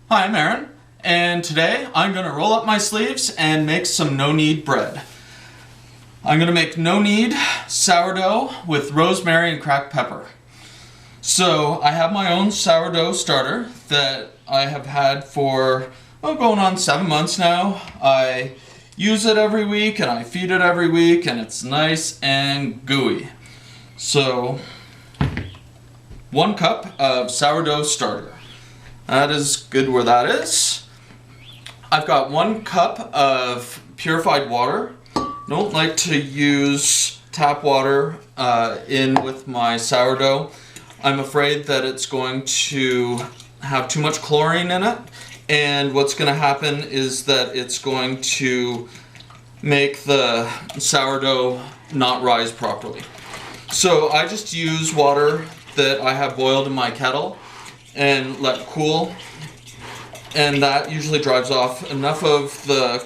Hi, I'm Aaron, and today I'm going to roll up my sleeves and make some no-knead bread. I'm going to make no-knead sourdough with rosemary and cracked pepper. So I have my own sourdough starter that I have had for going on 7 months now. I use it every week and I feed it every week, and it's nice and gooey. So 1 cup of sourdough starter. That is good where that is. I've got 1 cup of purified water. Don't like to use tap water in with my sourdough. I'm afraid that it's going to have too much chlorine in it, and what's going to happen is that it's going to make the sourdough not rise properly. So I just use water that I have boiled in my kettle and let cool, and that usually drives off enough of the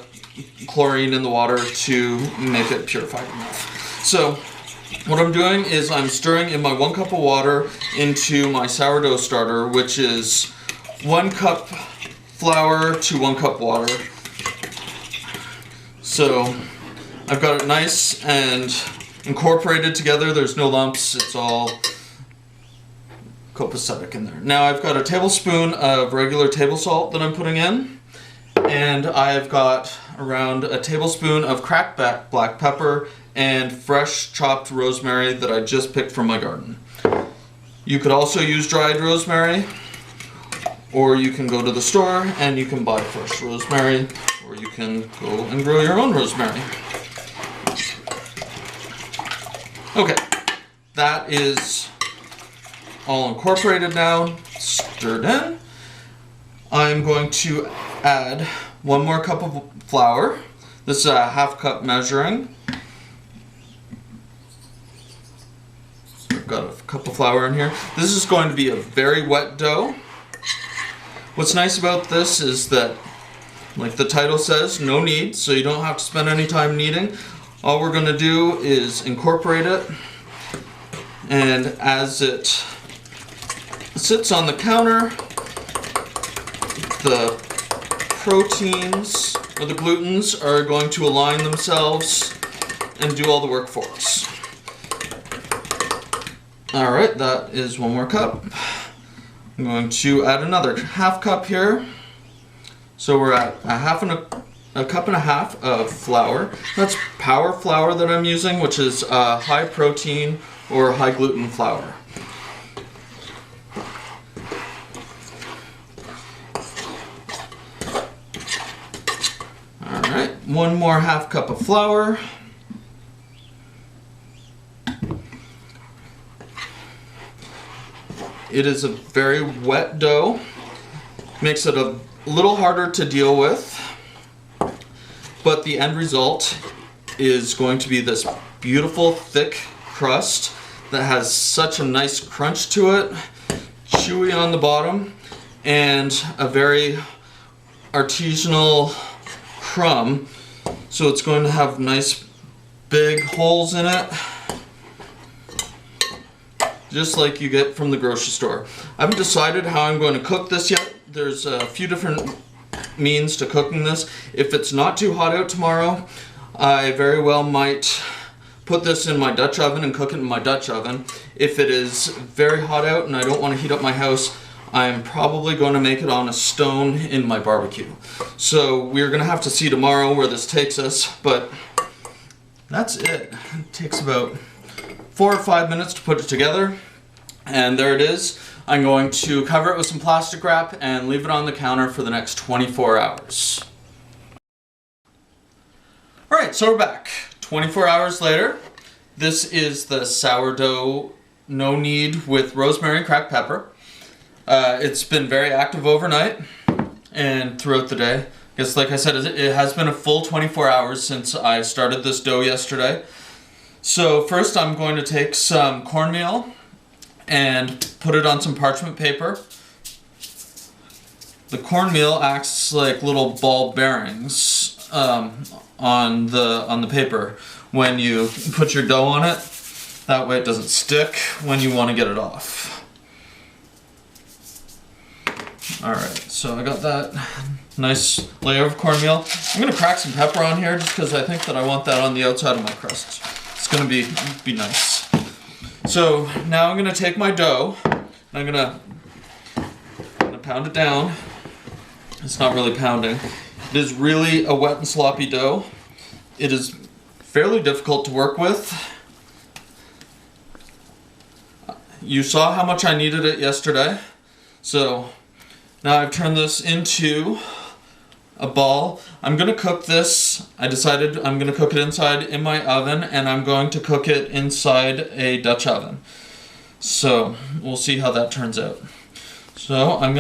chlorine in the water to make it purified enough. So what I'm doing is I'm stirring in my 1 cup of water into my sourdough starter, which is 1 cup flour to 1 cup water. So I've got it nice and incorporated together. There's no lumps, it's all copacetic in there. Now I've got a tablespoon of regular table salt that I'm putting in, and I've got around a tablespoon of cracked black pepper and fresh chopped rosemary that I just picked from my garden. You could also use dried rosemary, or you can go to the store and you can buy fresh rosemary, or you can go and grow your own rosemary. Okay, that is all incorporated now, stirred in. I'm going to add 1 more cup of flour. This is a 1/2 cup measuring. I've got a cup of flour in here. This is going to be a very wet dough. What's nice about this is that, like the title says, no knead, so you don't have to spend any time kneading. All we're going to do is incorporate it, and as it sits on the counter, the proteins or the glutens are going to align themselves and do all the work for us. Alright, that is 1 more cup. I'm going to add another 1/2 cup here. So we're at a cup and a half of flour. That's power flour that I'm using, which is high protein or high gluten flour. Alright, 1 more 1/2 cup of flour. It is a very wet dough. Makes it a little harder to deal with, but the end result is going to be this beautiful thick crust that has such a nice crunch to it, chewy on the bottom, and a very artisanal crumb. So it's going to have nice big holes in it, just like you get from the grocery store. I haven't decided how I'm going to cook this yet. There's a few different means to cooking this. If it's not too hot out tomorrow, I very well might put this in my Dutch oven and cook it in my Dutch oven. If it is very hot out and I don't want to heat up my house, I'm probably going to make it on a stone in my barbecue. So we're going to have to see tomorrow where this takes us, but that's it. It takes about 4 or 5 minutes to put it together, and there it is. I'm going to cover it with some plastic wrap and leave it on the counter for the next 24 hours. Alright, so we're back. 24 hours later. This is the sourdough no-knead with rosemary and cracked pepper. It's been very active overnight and throughout the day. I guess, like I said, it has been a full 24 hours since I started this dough yesterday. So first I'm going to take some cornmeal and put it on some parchment paper. The cornmeal acts like little ball bearings on the paper when you put your dough on it. That way it doesn't stick when you want to get it off. Alright, so I got that nice layer of cornmeal. I'm gonna crack some pepper on here just because I think that I want that on the outside of my crust. It's gonna be nice. So now I'm gonna take my dough and I'm gonna pound it down. It's not really pounding. It is really a wet and sloppy dough. It is fairly difficult to work with. You saw how much I kneaded it yesterday. So now I've turned this into a ball. I'm gonna cook this. I decided I'm gonna cook it inside in my oven, and I'm going to cook it inside a Dutch oven. So we'll see how that turns out. So I've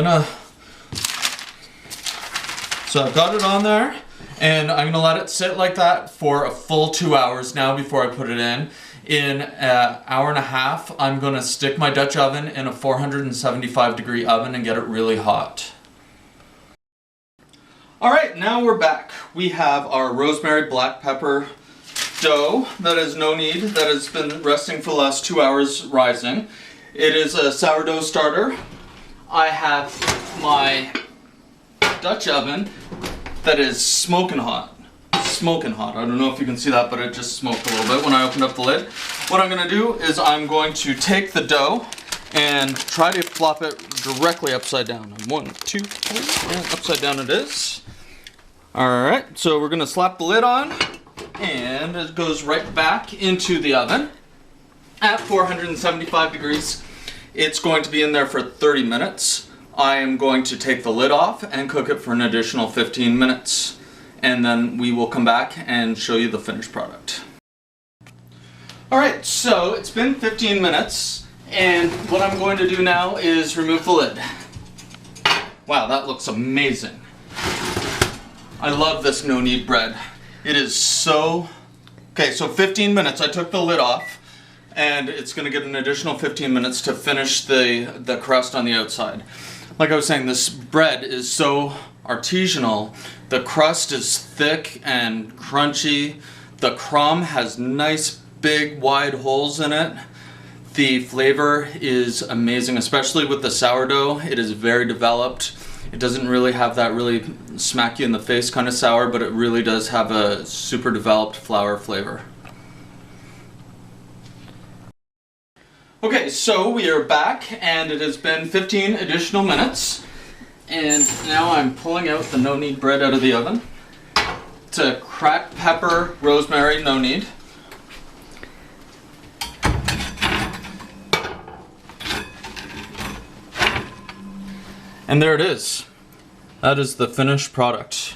got it on there, and I'm gonna let it sit like that for a full 2 hours now before I put it in. In an hour and a half, I'm gonna stick my Dutch oven in a 475-degree oven and get it really hot. All right, now we're back. We have our rosemary black pepper dough that is no-knead, that has been resting for the last 2 hours rising. It is a sourdough starter. I have my Dutch oven that is smoking hot. Smoking hot. I don't know if you can see that, but it just smoked a little bit when I opened up the lid. What I'm going to do is I'm going to take the dough and try to flop it directly upside down. 1, 2, 3, and upside down it is. Alright, so we're going to slap the lid on, and it goes right back into the oven at 475 degrees. It's going to be in there for 30 minutes. I am going to take the lid off and cook it for an additional 15 minutes. And then we will come back and show you the finished product. Alright, so it's been 15 minutes, and what I'm going to do now is remove the lid. Wow, that looks amazing. I love this no-knead bread. It is so... Okay, so 15 minutes, I took the lid off, and it's going to get an additional 15 minutes to finish the crust on the outside. Like I was saying, this bread is so artisanal. The crust is thick and crunchy. The crumb has nice big wide holes in it. The flavor is amazing, especially with the sourdough. It is very developed. It doesn't really have that really smack you in the face kind of sour, but it really does have a super developed flour flavor. Okay, so we are back, and it has been 15 additional minutes. And now I'm pulling out the no-knead bread out of the oven. It's a cracked pepper rosemary no-knead. And there it is. That is the finished product.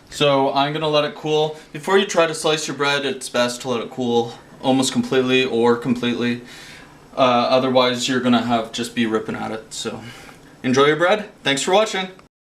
So I'm gonna let it cool. Before you try to slice your bread, it's best to let it cool almost completely or completely. Otherwise you're gonna just be ripping at it. So enjoy your bread. Thanks for watching.